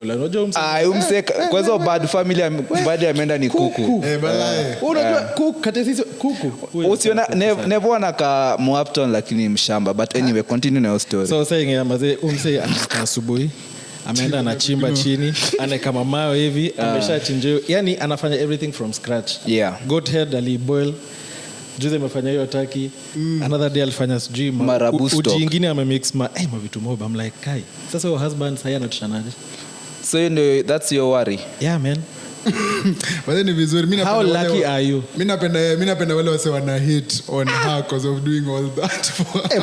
Umse kwa hizo bad family bad ameenda ni kuku. Balai. Unajua kuku kati sisi kuku. Usiona never wanaka Moapton lakini mshamba, but anyway continue na your story. So saying amazee umse asubuhi ameenda anachimba chini ana kama mawe hivi ameshachinjwa, yani anafanya everything from scratch. Yeah. Goat head aliboil juzi amefanya hiyo turkey. Another day alifanya sijui marabusto uji ingine amemix mavitu mob. I'm like kai sasa your husband saya anatushanaje? So you know that's your worry. Yeah man. But ni vizuri mimi napenda. How lucky are you? Mimi napenda wale wase wana hit on her because of doing all that.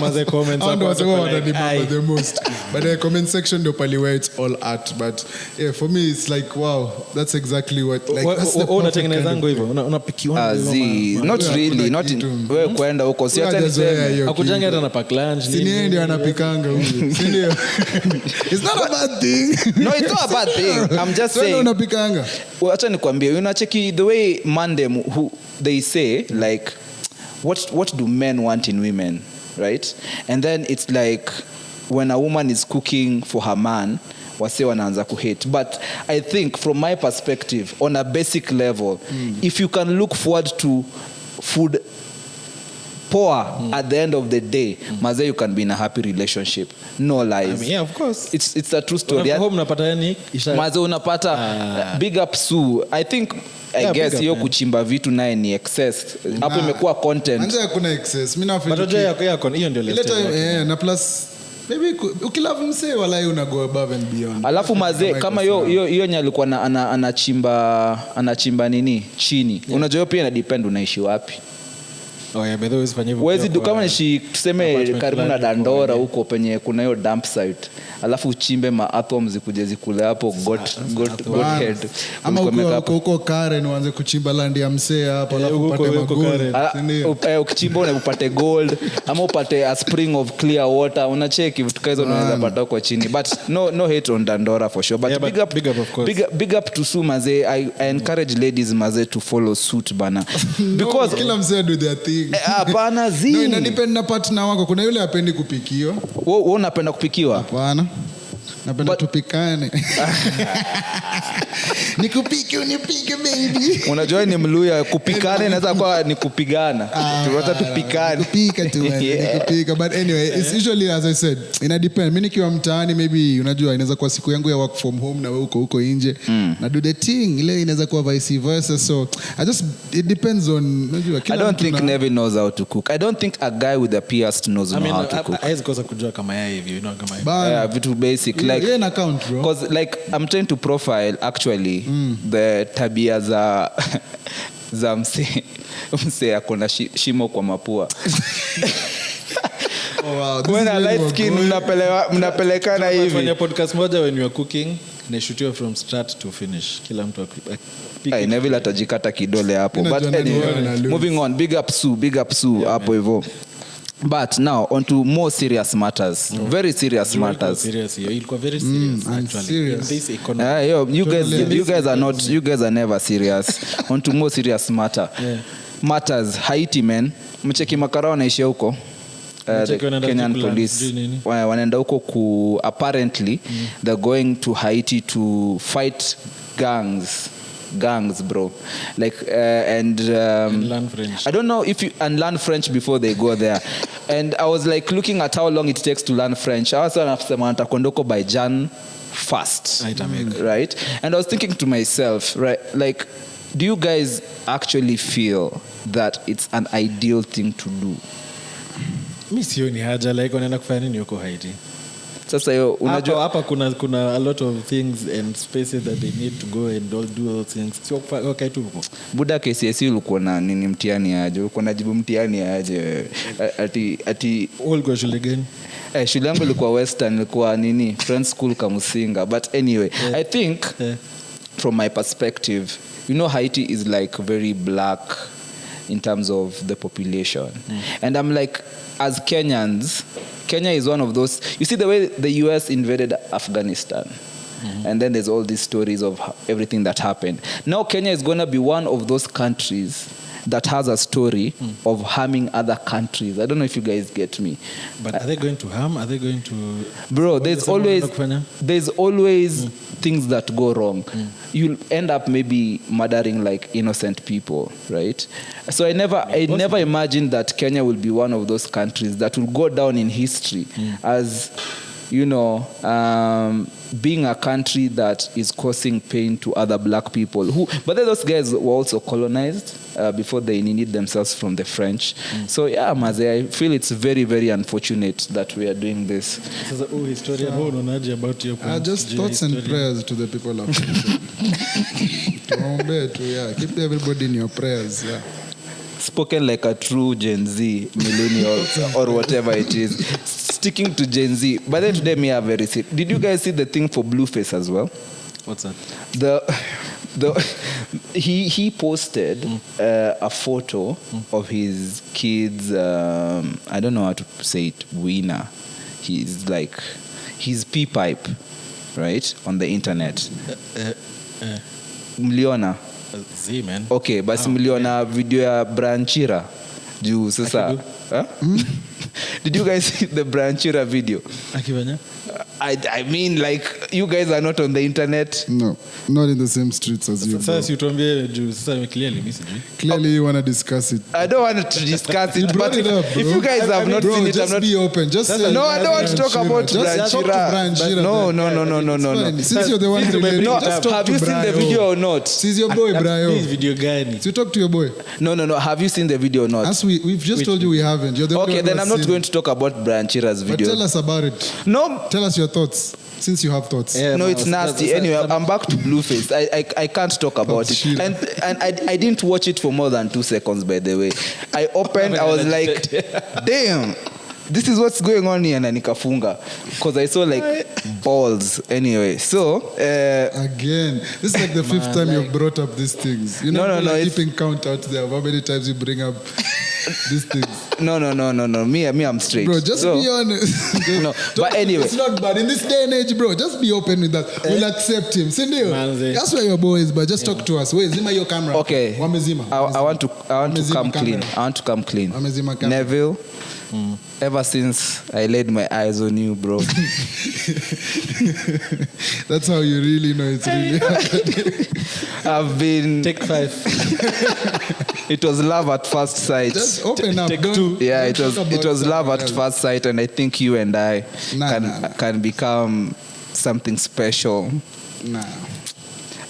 Maze comments hapo wase wananibamba the most. But the comment section ndio pali where it's all art, but yeah for me it's like wow that's exactly what like that's the unatengeneza ngo hivyo unapikiwa not really not wewe kwenda huko si hata niseme akujanga hata na pack lunch nini si ndio anapikanga huko si ndio it's not a bad thing. No it's not a bad thing. I'm just saying unapikanga acha nikwambie unacheki the way mandem who they say like what do men want in women, right? And then it's like when a woman is cooking for her man wase wanaanza kuhate, but I think from my perspective on a basic level if you can look forward to food poor at the end of the day maze you can be in a happy relationship, no lies. I mean, yeah of course it's a true story. Unapata yani maze unapata big up Sue. I think I guess hiyo kuchimba vitu naye ni excess hapo imekuwa content. Anje hakuna excess mimi nafikiri but yako hiyo ndio ile na plus maybe ukilove mse wala una go above and beyond. Alafu maze kama hiyo nyalikuwa anachimba nini chini unajua pia ina depend unaishi wapi. Oh yeah, bedo usifanye hivyo. Wezi kama ni tuseme karibu na Dandora huko penye kuna hiyo dump site. Alafu uchimbe ma atoms zikuje zikule hapo goat head. Ama huko Karen uanze kuchimba land ya msee hapo alafu upate magold. Ukichimba unapata gold ama upate a spring of clear water. Unacheki vitu kaizo unaweza pata huko chini. But no hate on Dandora for sure. But yeah, big up of course. Big up to Sue maze. I encourage ladies maze to follow suit bana. Because kila msee do their thing. Hapana zi. No inadepend na partner wako. Kuna yule apendi kupikiwa. Wewe unapenda kupikiwa? Hapana. Napenda tupikane. Nikupike unipike baby. Unajua ni Mluya kupikana inaweza kuwa ni kupigana. Tunataka tupikane. Kupika tu nikupika but anyway it's usually as I said ina depend. Mimi nikiwa mtaani maybe unajua inaweza kuwa siku yangu ya work from home na wewe uko nje na do the thing ile inaweza kuwa vice versa, so it depends on unajua kila I don't think Nevin knows how to cook. I don't think a guy with a pierced nose knows how to cook. Haiwezi kosa kujua kama yeye hivi you know kama vitu basic like yeah, na count bro because like I'm trying to profile actually the tabia za mse akona shimo kwa mapua. Oh wow, when a light skin mnapelekana hivi. Kwenye podcast moja when you are cooking na shoot from start to finish kila mtu I never atajikata kidole hapo, but anyway moving on. Big up Sue hapo hivyo. But now on to more serious matters. Very serious matters. Ilikuwa very serious actually. Serious. In this economy. You guys are never serious. On to more serious matters. Haiti man. Mcheki makara wanaishi huko. The Kenyan police wanaenda huko apparently they're going to Haiti to fight gangs bro, like and learn French. I don't know if you and learn French before they go there. And I was like looking at how long it takes to learn French. I was anasema nitakwenda by Jan 1st, right? And I was thinking to myself, right, like do you guys actually feel that it's an ideal thing to do? Mimi sioni haja like wanaenda kufanya nini huko Haiti. Sasa hiyo unajua hapa kuna a lot of things and spaces that they need to go and do all things. Sio okay tu huko. Buda KCSE ulikuwa na nini mtihani aje? Ulikuwa unajibu mtihani aje? Ati ulikuwa shule gani? Shule yangu ilikuwa Western, ilikuwa nini? Friends School Kamusinga. But anyway, I think from my perspective, you know Haiti is like very black in terms of the population. And I'm like, as Kenyans, Kenya is one of those, you see the way the US invaded Afghanistan, and then there's all these stories of everything that happened. Now Kenya is going to be one of those countries that has a story of harming other countries. I don't know if you guys get me. But are they going to harm? Are they going to... Bro, there's always things that go wrong. You'll end up maybe murdering like innocent people, right? So I never imagined that Kenya will be one of those countries that will go down in history as, you know, being a country that is causing pain to other black people. But then those guys were also colonized before they needed themselves from the French. So yeah, Maze, I feel it's very, very unfortunate that we are doing this. Just thoughts and prayers to the people of yeah. Keep everybody in your prayers. Yeah. Spoken like a true Gen Z millennial or whatever it is. Sticking to Gen Z. But then today me are very sick. Did you guys see the thing for Blueface as well? What's that? He posted a photo of his kids. I don't know how to say it. Winner. He's like his pee pipe, right, on the internet. Mliona. Z, man. Okay, basi mliona video ya Branchira juu sasa. Did you guys see the Branchira video? Akifanya? I mean, like, you guys are not on the internet. No, not in the same streets as you. Sasa si tuambie juu sasa clearly mimi sijui. Clearly you want to discuss it. I don't want to discuss it, but if you guys have not seen it, just I'm not. be open. Just say, No, I don't want to talk about Branchira. No. Since you're the one related, No, just talk have to you seen the Brayo. video or not? Since your boy Brayo. This video gani? So you talk to your boy. No. Have you seen the video or not? As we've just told you we haven't. You're the Okay, one then who I'm has not seen going to talk about Branchira's But video. tell us about it. No. Tell us your thoughts, since you have thoughts. Yeah. No, it's nasty. Anyway, I'm back to Blueface. I can't talk about it. Shit. And I didn't watch it for more than 2 seconds, by the way. I opened, I was like, damn, this is what's going on here, na nikafunga. Because I saw like balls. Anyway, so... Again, this is like the fifth time you've brought up these things. You know, No, it's- keeping count out there of how many times you bring up these things. No. Me, I'm straight. Bro, just So- be honest. No, but anyway. It's not bad. In this day and age, bro, just be open with that. We'll accept him. Sindio? Manze. That's where your boy is, but just talk to us. Wait, zima your camera. Okay. Wamezima. I want to Wamezima come clean. camera. I want to come clean. Wamezima camera. Neville, ever since I laid my eyes on you, bro. That's how you really know it's really happening. I've been... Take 5. It was love at first sight. Just open up. Take Don't- two. Yeah, don't talk it about was love at something first sight, and I think you and I Nah. can become something special. else. Nah.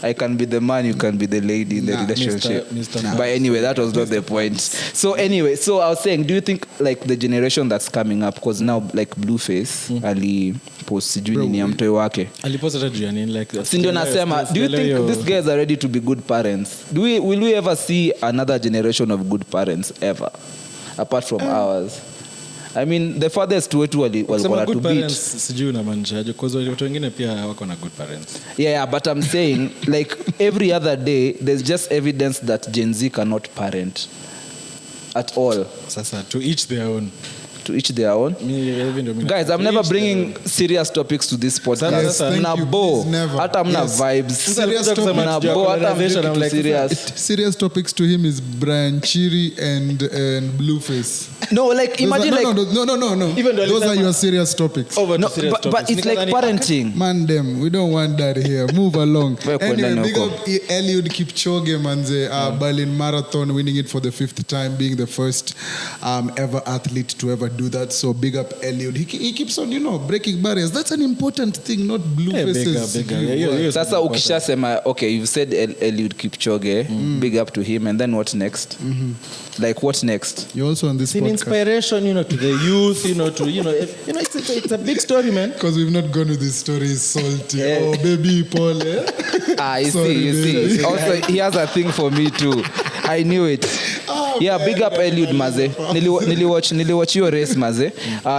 I can be the man, you can be the lady in the Nah, relationship. Mr. But anyway, that was not the point. So anyway, so I was saying, do you think like the generation that's coming up, because now like Blueface ali post sijui nini ya mtoi wake, Alipost hata juu ya nini like si ndio nasema, do you think these guys are ready to be good parents? Will we ever see another generation of good parents ever, apart from ours? I mean, the fathers wetu walikuwa Kusema to good beat. parents sijui unamaanishaje because watu wengine pia wako na good parents. Yeah, but I'm saying like every other day there's just evidence that Gen Z cannot parent at all. Sasa to each their own. To each their own. Guys, I'm never bringing serious topics to this podcast. Yes, thank Mna you, bo, please, never. hata mna Yes. vibes. Serious topics. Mna bo, hata mna I'm kitu like, serious. Serious topics to him is Brian Chiri and Blueface. No, like imagine like No. Even though Those are Alisema- your serious topics. Over no, to serious but topics. it's like Nikadhani- parenting. Man, them, we don't want that here. Move along. Wewe kwenda Anyway, big huko. up Eliud Kipchoge, manze. Berlin Marathon, winning it for the 5th time, being the first ever athlete to ever do that. So big up Eliud. He keeps on, breaking barriers. That's an important thing, not Blueface's. bigger. Yeah. Sasa ukishasema, okay, you've said Eliud Kipchoge, big up to him, and then what next? Like what next? You're also on this It's an podcast. inspiration, to the youth, it's a big story, man. Because we've not gone with this story, is salty. Yeah. Oh, baby, Paul. Eh? You Sorry, see. baby. Also, he has a thing for me too. I knew it. Yeah, big up Eliud maze. Niliwatch your race maze.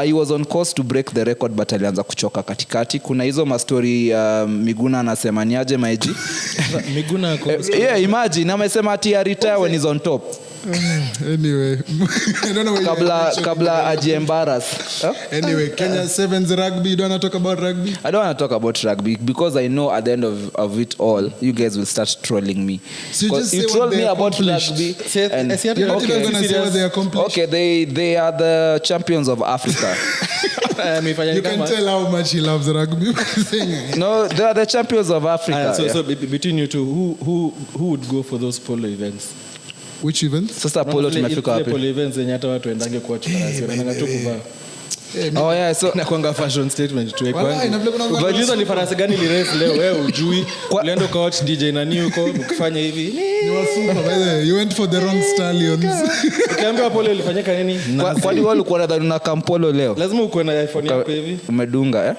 He was on course to break the record but alianza kuchoka katikati. Kuna hizo mastori Miguna anasema niaje maiji. Miguna Yeah, imagine amesema ati retire when he's on top. Anyway, I don't know where kabla ajiembarrass. Huh? Anyway, Kenya Sevens rugby. You don't want to talk about rugby? I don't want to talk about rugby because I know at the end of it all, you guys will start trolling me. So 'Cause just you say troll what me they about accomplished. rugby. You're not even gonna say what they accomplished. Okay, they are the champions of Africa. You can tell how much he loves rugby. No, they are the champions of Africa. So between you two, who would go for those polo events? Which event? Sasa polo tumefika wapi? Polo events zenye hata watu waendange kuwatch farasi, wanaenda tu kuvaa. Oh yeah, so Nakwanga fashion statement tu Wallahi, na vile kuna watu Unajiuliza ni farasi gani ni race leo wewe ujui. Ulienda ukawatch DJ nani huko ukifanya hivi. You were super, by the way. You went for the wrong stallions. Ukiambiwa polo ilifanyika nini? kwani wao walikuwa nadhani na kampolo leo? Lazima uko na iPhone yako hivi. Umedunga eh?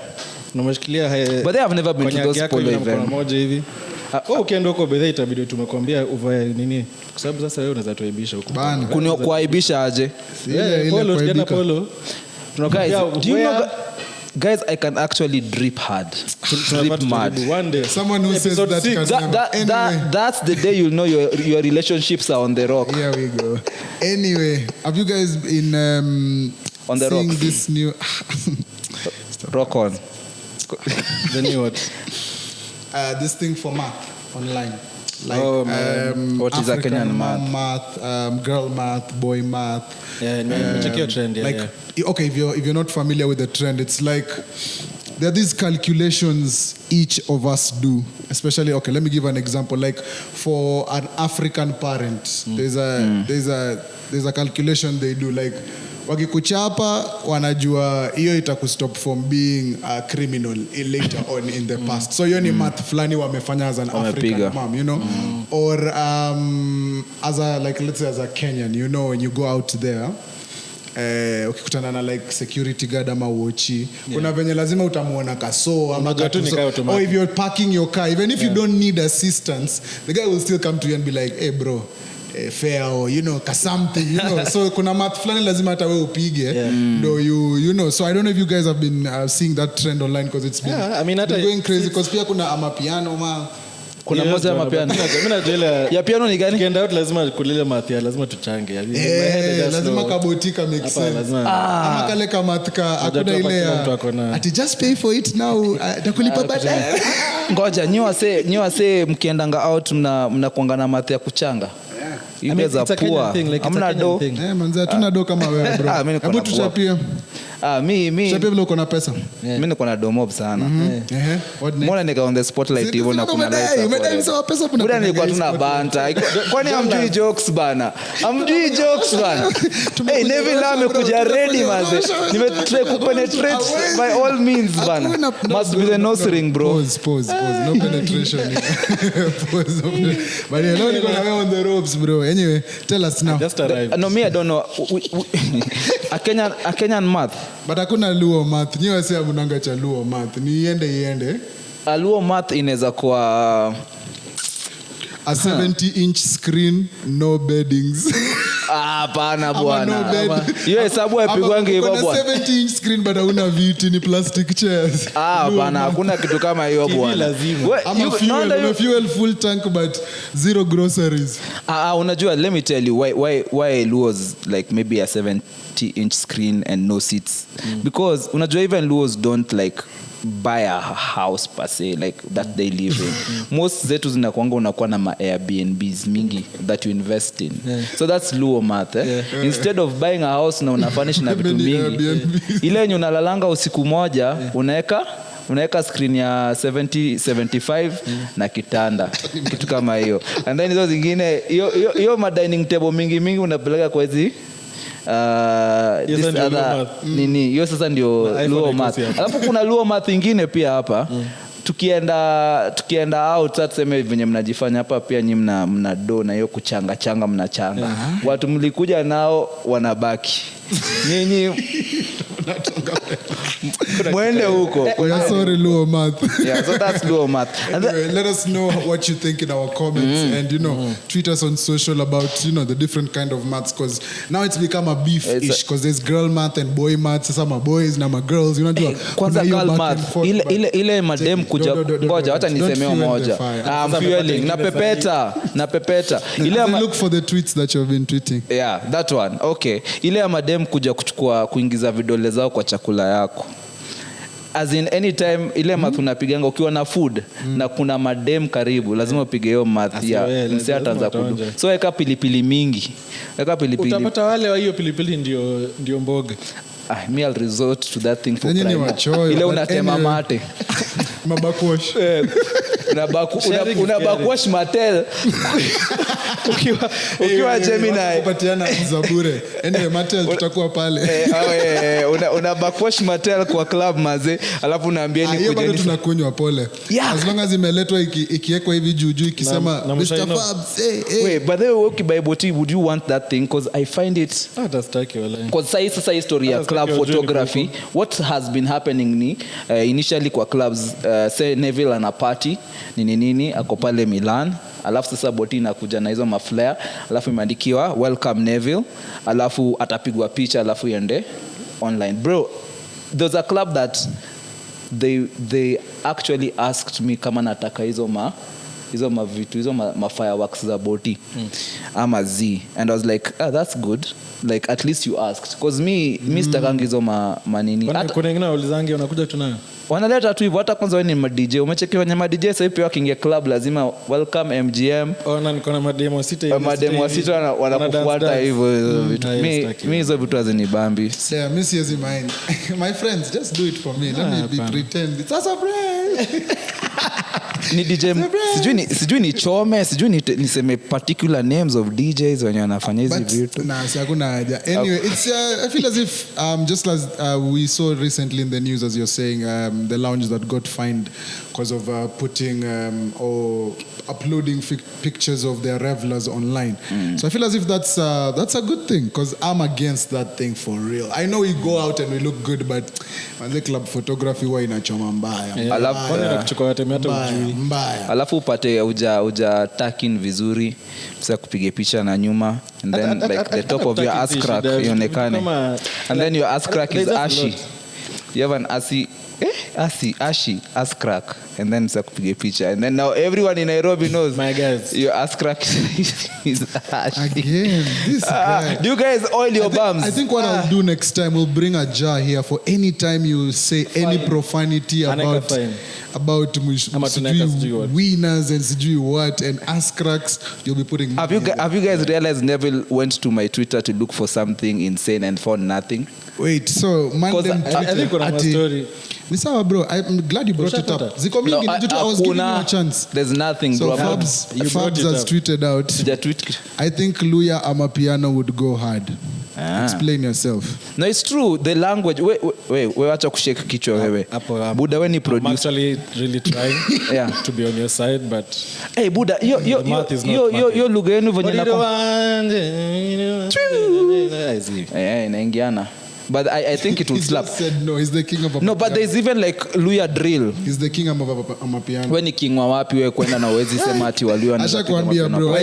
Na umeshikilia But they have never been to those polo events. moja hivi. Ukienda huko bedhe itabidi tumekwambia uvae nini? Kwa sababu sasa wewe unaweza tuaibisha huko. Bana. Kuaibisha aje? Ile Polo kuaibika. tukienda polo. Guys, Tunakwambia do you know guys, I can actually drip hard. Drip mad. One day. Someone who says Episode that 6. can never. That's the day you'll know your relationships are on the rock. Here we go. Anyway, have you guys been On the seeing rocks. this new Rock on. The new what? this thing for math online? Like Oh, man. What is a African Kenyan mom math, girl math, boy math. Yeah, check your trend. Yeah, Like okay, if you're not familiar with the trend, it's like there are these calculations each of us do. Especially, okay, let me give an example. Like for an African parent, there's a calculation they do. Like wakikuchapa wanajua hiyo itakustop from being a criminal later on in the past. So hiyo ni math fulani wamefanya as an African mom, you know, or as a, like, let's say as a Kenyan, you know, when you go out there ukikutana na like security guard ama wochi, kuna venye lazima utamuona kaso ama or if you're parking your car, even if you don't need assistance, the guy will still come to you and be like, hey bro, fair, or you know, something, you know. So kuna math fulani lazima hata wewe upige ndo you know. So I don't know if you guys have been seeing that trend online because it's been, been going crazy because pia kuna amapiano ma kuna moja ya mapiano. Mimi najua ile ya piano ni gani? Tukienda out lazima kulile math ya lazima tuchange. Lazima kabotika make sense. Ama kale kamatka hakuna ile ya ati just pay for it now takulipa baadaye. Ngoja nyi wase mkiendanga out mnakuanga na math ya kuchanga. You guys are poor. Amna do. Manzi hatuna do kama wewe bro. Hebu tuchapie. Mi chapie vile uko na pesa. Mimi niko na domob sana. What next? Mbona nika on the spotlight hivyo na kuna lights. Umedai msawa pesa kuna. Mbona nilikuwa tuna banta. Kwani hamjui jokes bana? Hamjui jokes bana. Hey, Neville amekuja ready manze. Nimetry kupenetrate by all means bana. Must be the nose ring bro. Pause. No penetration. Pause. But you know niko na wewe on the ropes bro. Anyway, tell us now. Just arrived. No, me I don't know. A Kenyan math. But hakuna Luo math. Nyi wase amunanga cha Luo math. Ni iende. A Luo math inaweza kuwa a 70-inch screen, no beddings. Hapana bwana. No Hiyo hesabu haipigwangi hivyo bwana. 70-inch screen but hauna viti, ni plastic chairs. Hapana, hakuna kitu kama hiyo bwana. Ama fuel full tank but zero groceries. Unajua, let me tell you why Luos like maybe a 70-inch screen and no seats. Because unajua even Luos don't like buy a house per se like that they live in. Most zetu zinakuanga unakuwa na ma Airbnbs mingi that you invest in. So that's Luo math. Instead of buying a house na unafurnish na vitu mingi, ile yenye unalalanga usiku moja unaweka screen ya 70-75 na kitanda kitu kama hiyo, and then hizo zingine hiyo ma dining table mingi unapeleka kwa hizi this other nini, hiyo sasa ndio Luo math. Alafu kuna Luo math ingine pia hapa. Tukienda out tuseme venye mnajifanya hapa pia nyinyi mna do na hiyo kuchanga mnachanga. Watu mlikuja nao wanabaki. Nyinyi mwende huko. We are sorry, Luo math. Yeah, so that's Luo math. And Anyway, let us know what you think in our comments, and tweet us on social about the different kind of maths, because now it's become a beef-ish, because there's girl math and boy math. Some are boys, now are girls. Kwanza girl math ile madem kuja ngoja wacha nisemeo moja. I'm fueling na pepeta ile look for the tweets that you've been tweeting. Yeah, that one. Okay. Ile ya madem kuja kuingiza vidole zao kwa chakula yako. As in anytime ile math unapiganga ukiwa na food na kuna madem karibu lazima upige hiyo math ya msi ataanza kudu. So weka pilipili mingi. Utapata wale wa hiyo pilipili ndio mboga. Me I'll resort to that thing for prime. Ile unatema mate. Mabakwash. Unabakwash matel. Ukiwa Gemini. Kupatiana Zabure. Anyway, matel tutakuwa pale. Unabakwash matel kwa club maze, alafu unaambia ni kuja. Hiyo tunakunywa pole. Yeah. As long as imeletwa ikiwekwa hivi juu ikisema Mr. Fabs. Wait, but the way by boti, would you want that thing? Because I find it because sasa history ya club photography, what has been happening ni initially kwa clubs, say Neville ana party nini ako pale Milan, alafu sasa boti inakuja na hizo maflare, alafu imeandikiwa welcome Neville, alafu atapigwa picha, alafu iende online. Bro, there's a club that they actually asked me kama nataka hizo fireworks za boti ama Z, and I was like, that's good, like at least you asked, because me sitakangi hizo manini. Kuna wengine ulizangi unakuja tunayo wanaleta tu hivyo. Hata kwanza wewe ni ma-DJ umechekewa nyama DJ sasa hivi wakiingia club lazima welcome MGM. Na niko na mademo sita hivi. Mademo sita wanakufuata hivyo vitu. Mimi hizo vitu hazinibambi. Yeah, miss you mind. My friends, just do it for me. Let me pretend it's a surprise. Ni DJ sijui ni chome, sijui niseme particular names of DJs when wanafanya hizi vitu. Si hakuna haja. Anyway, it's I feel as if just as we saw recently in the news, as you're saying, the lounge that got fined because of putting or uploading pictures of their revelers online. So I feel as if that's a good thing, because I'm against that thing for real. I know we go out and we look good, but the club photography huwa inachoma mbaya. Alafu upate uja takin vizuri, sasa kupige picha na nyuma, and then like the top of your ass crack ionekane, and then your ass crack is ashy. You have an ashy ass crack, and then sasa kupige picha, and then now everyone in Nairobi knows my guys your ass crack is ashy. Again, this guy. Do you guys oil your bums? I think what I'll do next time, we'll bring a jar here for any time you say any profanity about winners and sijui what and ass cracks, you'll be putting. Have you guys realized Neville went to my Twitter to look for something insane and found nothing? Wait, so I think on my story. Nisawa bro, I'm glad you brought it up. Ziko mingi, I was giving you a chance. There's nothing, so bro. Fabs has tweeted out, I think Luya Amapiano would go hard. Explain yourself. No, it's true. The language. Wait, wacha kushake kichwa wewe. Buda, when you produce. I'm actually really trying to be on your side, but hey Buda, yo lugha yenu venye inaingiana. But I think it will slap. He said no, he's the king of Amapiano. No, but there's even like Luya drill. He's the king of Amapiano. When ni king wa wapi wewe kwenda na uwezi sema ati Waluya. Asha kuambia bro.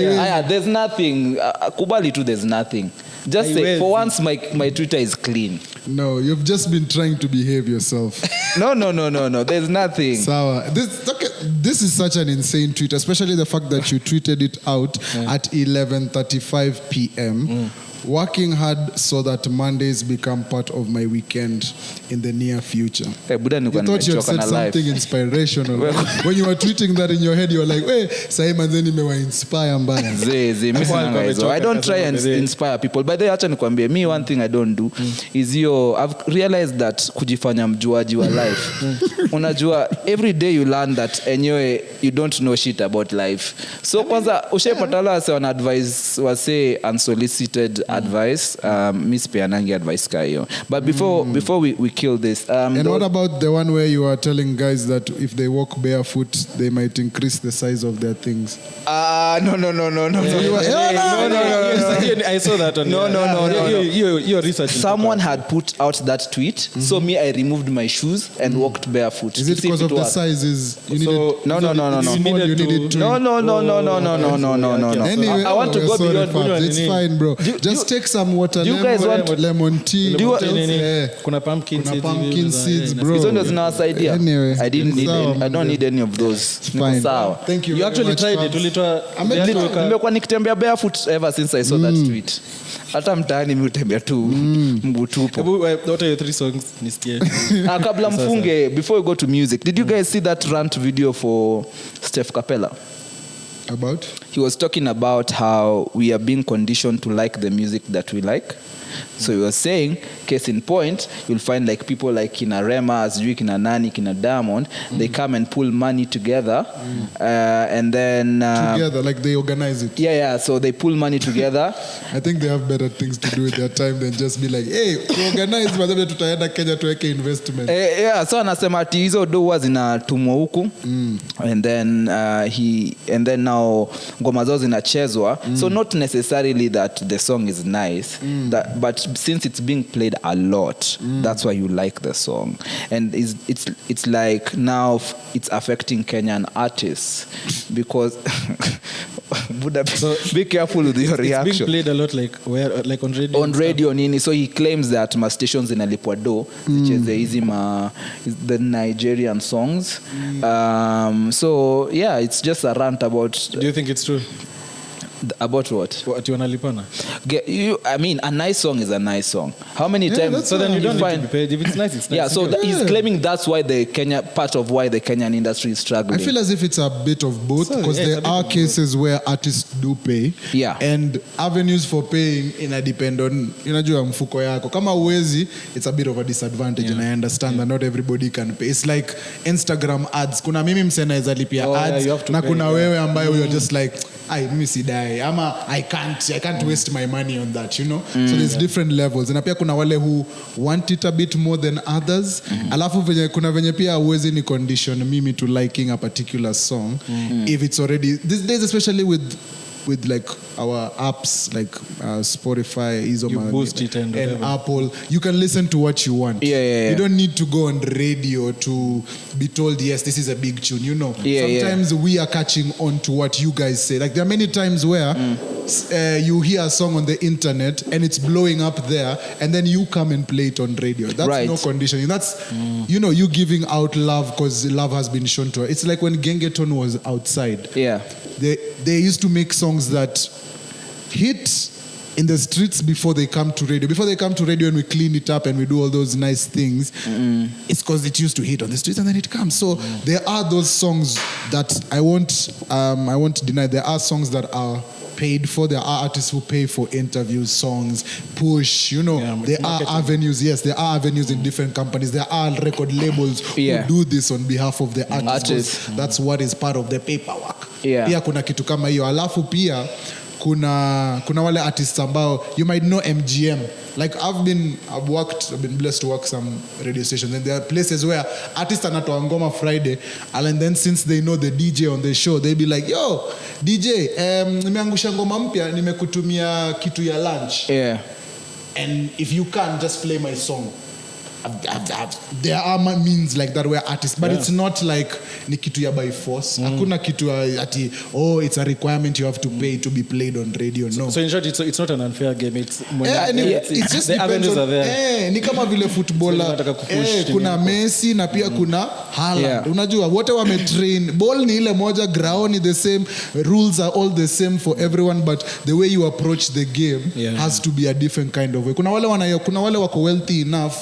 There's nothing. Kubali tu, there's nothing. Just say, for once my Twitter is clean. No, you've just been trying to behave yourself. No. There's nothing. Sawa. This is such an insane tweet, especially the fact that you tweeted it out at 11:35 p.m. Working hard so that Mondays become part of my weekend in the near future. Hey, Buddha, you thought you had said something inspirational. When you were tweeting that in your head, you were like, hey, Simon Zeni mewa inspire mbaya. I don't try and inspire people. By the way, acha nikwambie, me one thing I don't do is I've realized that kujifanya mjuaji wa life. Unajua, every day you learn that anyway you don't know shit about life. So kwanza, ushepatala wase wana advice, wase unsolicited advice, miss peanangi advice kayo. But before we kill this, and what about the one where you are telling guys that if they walk barefoot they might increase the size of their things? No. I saw that on no. Your research. Someone had put put out that tweet. So me, I removed my shoes and walked barefoot. Is to it see if because of the worked. sizes? You needed, So- No, no, no, no, it's no. small, you needed to. No. Anyway, I want to go sorry, beyond. Fabs, it's nini? fine, bro. Do- Just take some water, do you guys lemon, want- lemon tea. Do you- what else? Nini? Yeah. Kuna pumpkin Kuna seeds pumpkin hivi za- seeds, yeah, bro. Hizo ndio zinawasaidia. Anyway, I didn't need sawa, any, I don't need any of those. Niko fine. sawa. Thank you You very actually much, tried Fabs. it. Ulitoa Ame- viatu uka- Nimekuwa nikitembea barefoot ever since I saw that tweet. Hata mtaani mi utembea tu mguu tupu. Hebu, what are your 3 songs nisikie? Kabla mfunge, before we go to music, did you guys see that rant video for Steph Capella? About? He was talking about how we are being conditioned to like the music that we like. So he was saying, case in point, you'll find like people like Kina Rema, Azui, Kina Nani, Kina Diamond, they come and pull money together, and then Together, like they organize it. yeah, so they pull money together. I think they have better things to do with their time than just be like, hey, organize madhabu tutaenda Kenya tuweke investment. Yeah, so anasema ati hizo do huwa zinatumwa huku and then now ngoma zao zinachezwa, so not necessarily that the song is nice, but since it's being played a lot, that's why you like the song, and it's like now it's affecting Kenyan artists because Buddha, be careful with your It's being reaction. played a lot like where, like on radio. On and stuff. radio nini, so he claims that ma stations zinalipwa do zicheze hizi the Nigerian songs. So yeah, it's just a rant about Do you think it's true? what Ati wanalipana? I mean, a nice song is a nice song. How many times? that's So then you you don't need to find be paid. If it's nice, it's nice. yeah, so he's claiming that's why part of why the Kenyan industry is struggling. I feel as if it's a bit of both So, because yeah, it's a there bit are of both. cases where artists do pay, Yeah. and avenues for paying depend on unajua mfuko yako. Kama uwezi, it's a bit of a disadvantage, and I understand that not everybody can pay. It's like Instagram ads. Kuna mimi msee naweza lipia Oh, yeah, ads you have to na pay, kuna yeah. wewe ambayo you're just like mimi sidai ama I can't waste my money on that, you know. So there's different levels, na pia kuna wale who want it a bit more than others. Alafu kuna venye pia uwezi ni condition mimi to liking a particular song if it's already these days, especially with like our apps like Spotify, You boost it and whatever. Apple, you can listen to what you want. Yeah. You don't need to go on radio to be told, yes, this is a big tune, you know. Yeah, Sometimes we are catching on to what you guys say. Like there are many times where you hear a song on the internet and it's blowing up there, and then you come and play it on radio. That's Right. no conditioning. That's you giving out love because love has been shown to her. It's like when Gengeton was outside. Yeah. They used to make songs that hit in the streets before they come to radio. Before they come to radio and we clean it up and we do all those nice things, it's because it used to hit on the streets and then it comes. So there are those songs that I won't deny. There are songs that are paid for. There are artists who pay for interviews, songs, push, you know. Yeah, there marketing. are avenues. Yes, there are avenues in different companies. There are record labels Yeah. who do this on behalf of the artists. Artists. That's what is part of the paperwork. Yeah. Pia kuna kitu kama hiyo. Alafu pia kuna wale artists ambao you might know MGM. Like I've been blessed to work some radio stations, and there are places where artists anatoa ngoma Friday, and then since they know the DJ on the show, they be like, yo DJ, nimeangusha ngoma mpya, nimekutumia kitu ya lunch, Yeah. and if you can't just play my song. There are means like that where artists, but it's not like ni kitu ya by force. Hakuna kitu ati it's a requirement you have to pay to be played on radio. No. So in short, it's not an unfair game. It's It just the depends avenues on, are there. ni kama vile footballer Unataka kupush kuna Messi na pia kuna Haaland. Yeah. Unajua wote wametrain, ball ni ile moja, ground ni the same, rules are all the same for everyone, but the way you approach the game has to be a different kind of way. Kuna wale wako wealthy enough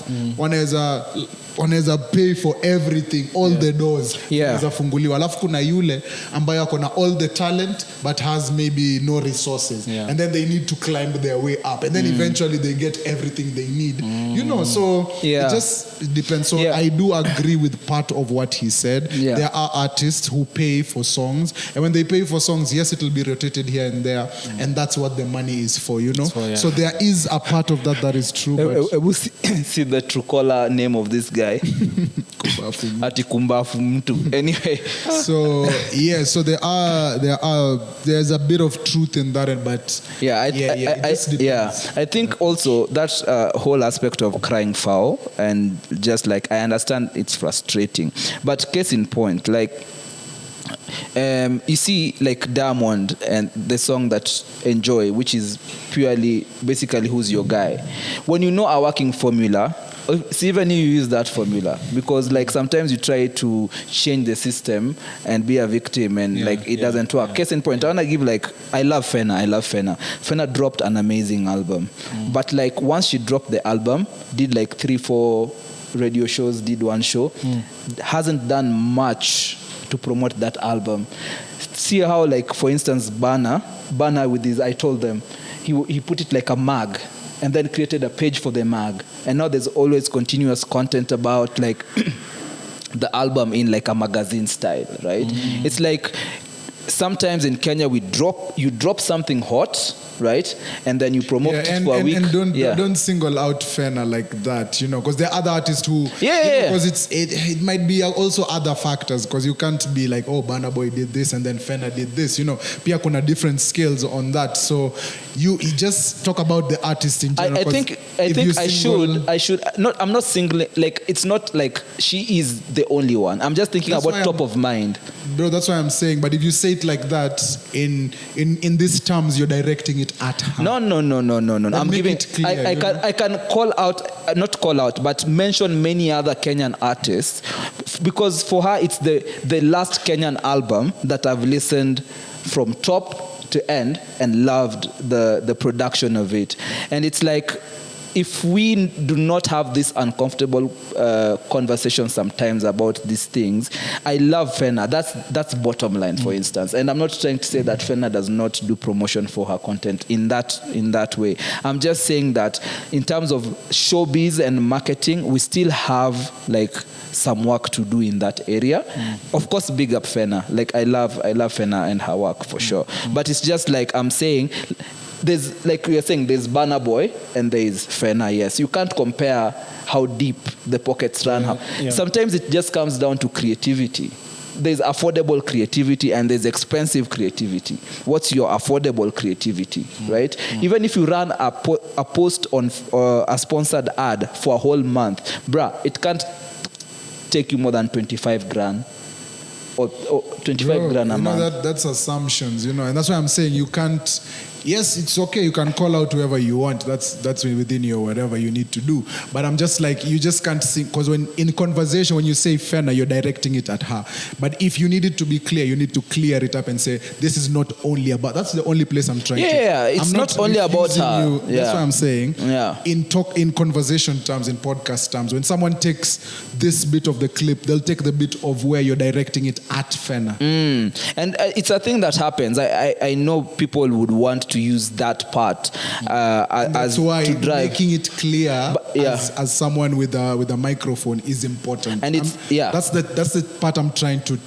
wanaweza pay for everything, all the doors wanaweza funguliwa. Alafu kuna yule ambaye ako na all the talent but has maybe no resources, and then they need to climb their way up, and then eventually they get everything they need, you know. So it just depends. So I do agree with part of what he said. There are artists who pay for songs, and when they pay for songs, yes, it will be rotated here and there, and that's what the money is for, you know. So there is a part of that is true. But See the Truecaller name of this guy. guy. Ati kumbafu mtu. Anyway. So yeah, so there's a bit of truth in that, but I think also that whole aspect of crying foul, and just like I understand it's frustrating, but case in point, like you see, like Diamond and the song that Enjoy, which is purely basically who's your guy. When you know a working formula, see, even you use that formula, because like sometimes you try to change the system and be a victim, and like it doesn't work. Case in point, I want to give, like, I love Fena. Fena dropped an amazing album, but like once she dropped the album, did like 3-4 radio shows, did one show, hasn't done much to promote that album. See how, like, for instance, Banner with his I Told Them, he put it like a mag, and then created a page for the mag, and now there's always continuous content about like the album in like a magazine style, right? It's like sometimes in Kenya you drop something hot, right, and then you promote it for a week. And don't single out Fena like that, because there are other artists who, because it might be also other factors, because you can't be like, oh, Burna Boy did this and then Fena did this, Pia kuna different scales on that. So you just talk about the artist in general. I should not. I'm not singling, like, it's not like she is the only one. I'm just thinking about top of mind. Bro, that's why I'm saying. But if you say it like that, in these terms, you're directing it at her. No. I'm giving it clear, I can not call out, but mention many other Kenyan artists, because for her it's the last Kenyan album that I've listened from top to end and loved the production of it. And it's like, if we do not have this uncomfortable conversation sometimes about these things, I love Fena. That's bottom line, for instance. And I'm not trying to say that Fena does not do promotion for her content in that way. I'm just saying that in terms of showbiz and marketing, we still have like some work to do in that area. Of course, big up Fena. Like, I love Fena and her work for sure. But it's just like I'm saying, there's, like we are saying, there's Burna Boy and there's Fena. Yes, you can't compare how deep the pockets run. Sometimes it just comes down to creativity. There's affordable creativity and there's expensive creativity. What's your affordable creativity, right? Even if you run a post on a sponsored ad for a whole month, bruh, it can't take you more than 25 grand. Or 25 grand a month. That's assumptions, and that's why I'm saying you can't. Yes, it's okay. You can call out whoever you want. That's within your whatever you need to do. But I'm just like, you just can't sing, because when in conversation, when you say Fena, you're directing it at her. But if you need it to be clear, you need to clear it up and say, this is not only about. That's the only place I'm trying to. Yeah, it's not only about her. That's what I'm saying. Yeah. In conversation terms, in podcast terms, when someone takes this bit of the clip, they'll take the bit of where you're directing it at Fena. And it's a thing that happens. I know people would want to use that part that's why to drive. Making it clear as someone with a microphone is important. And that's the part I'm trying to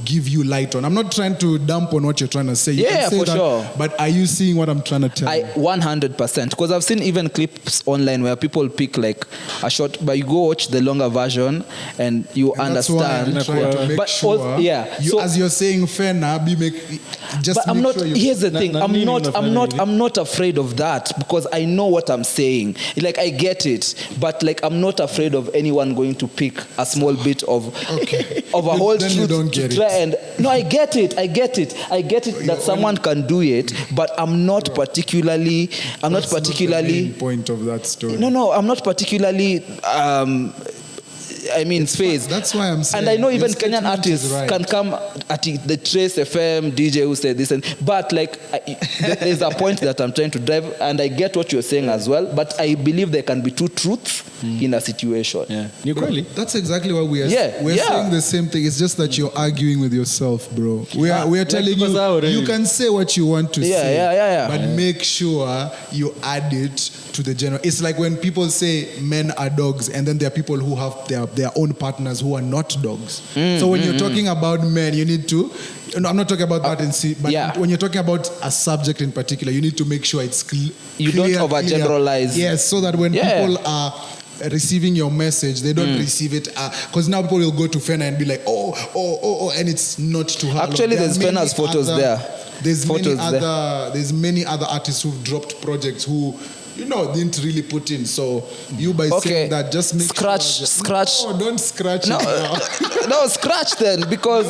give you light on. I'm not trying to dump on what you're trying to say. You can say for that, sure. But are you seeing what I'm trying to tell you? 100%. Because I've seen even clips online where people pick like a short, but you go watch the longer version and you understand. That's why I'm trying to make sure. As you're saying, Fena, just. But I'm not. Sure here's the thing. I'm not afraid of that, because I know what I'm saying. Like, I get it, but like, I'm not afraid of anyone going to pick a small bit of a whole then truth. You don't get No, I get it that someone can do it, but I'm not particularly. Not the main point of that story. No, I'm not particularly. Phase. That's why I'm saying. And I know even Kenyan artists can come at the Trace FM DJ who said this, but like there's a point that I'm trying to drive, and I get what you're saying as well. But I believe there can be two truths in a situation. Really? That's exactly what we are. We're saying the same thing. It's just that you're arguing with yourself, bro. We are telling you can say what you want to say, but make sure you add it to the general. It's like when people say men are dogs, and then there are people who have their own partners who are not dogs. So when you're talking about men, you need to. I'm not talking about that in C, but when you're talking about a subject in particular, you need to make sure it's clear. You don't overgeneralize. Yes, so that when people are receiving your message, they don't receive it because now people will go to Fena and be like, oh, and it's not to her. Actually, there's Fena's photos there. There's many other artists who've dropped projects who, didn't really put in. So you by saying that, just make scratch. No, don't scratch No, it now. no, scratch then, because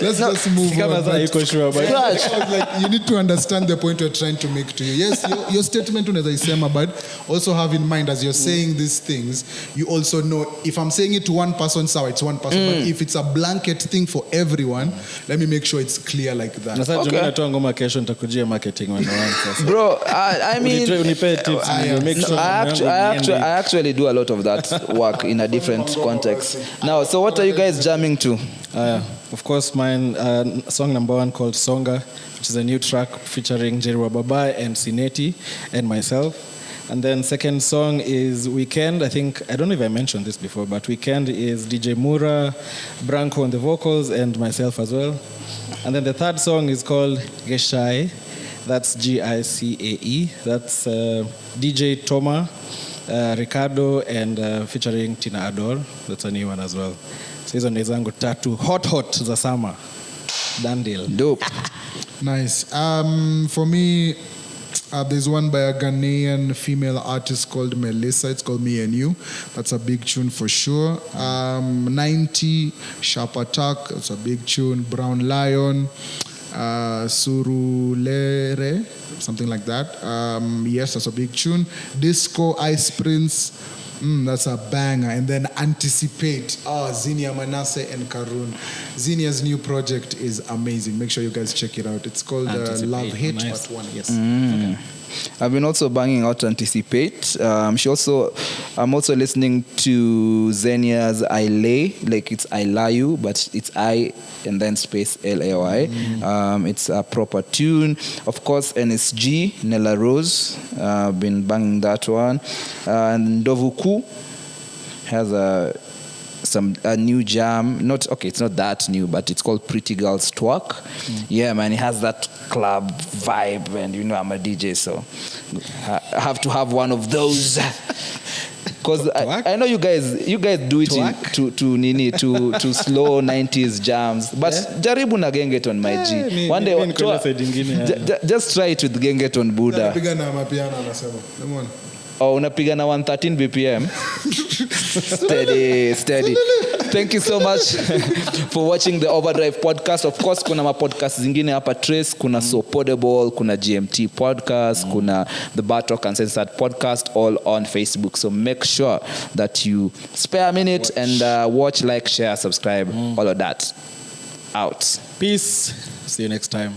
Let's just move on. scratch. I was like, you need to understand the point we're trying to make to you. Yes, your statement unaweza isema, but also have in mind as you're saying these things, you also know if I'm saying it to one person, so it's one person. But if it's a blanket thing for everyone, let me make sure it's clear like that. Na sasa Jumia natoa ngoma kesho nitakujia marketing 101 sasa. Bro, I mean, Unipe tips, make sure I actually do a lot of that work in a different context. Now, so what are you guys jamming to? Of course, mine song number 1 called Songa, which is a new track featuring Jerry Wababai and Sineti and myself. And then second song is Weekend. I don't know if I mentioned this before, but Weekend is DJ Mura, Branko on the vocals, and myself as well. And then the third song is called Geshai. That's Gicae. That's DJ Toma, Ricardo, and featuring Tina Ador. That's a new one as well. So hizo ni zangu tatu hot za summer. Done deal. Dope. Nice. For me, there's one by a Ghanaian female artist called Melissa. It's called Me and You. That's a big tune for sure. 90, Sharp Attack. That's a big tune. Brown Lion. Surulere, something like that. Yes, that's a big tune. Disco, Ice Prince, that's a banger. And then Anticipate, Zinia Manasseh and Karun. Zinia's new project is amazing. Make sure you guys check it out. It's called Love Hate nice. Part 1. Yes. Okay. I've been also banging out Anticipate. I'm also listening to Zenia's I Lay, like it's I Lie You, but it's I and then space LAY. It's a proper tune. Of course, NSG, Nella Rose. I've been banging that one. And Ndovuku has a new jam. It's not that new, but it's called Pretty Girls Twerk. Yeah, man, it has that club vibe, and I'm a DJ, so I have to have one of those. Because I know you guys do it to slow 90s jams, but jaribu na Gengeton, my G. One day, just try it with Gengeton Buddha. Unapiga na 113 BPM. Steady. Thank you so much for watching the Overdrive podcast. Of course, kuna ma-podcast zingine hapa Trace, kuna So Podable, kuna GMT podcast, kuna The Bar Talk and Censored podcast, all on Facebook. So make sure that you spare a minute and watch, like, share, subscribe, all of that. Out. Peace. See you next time.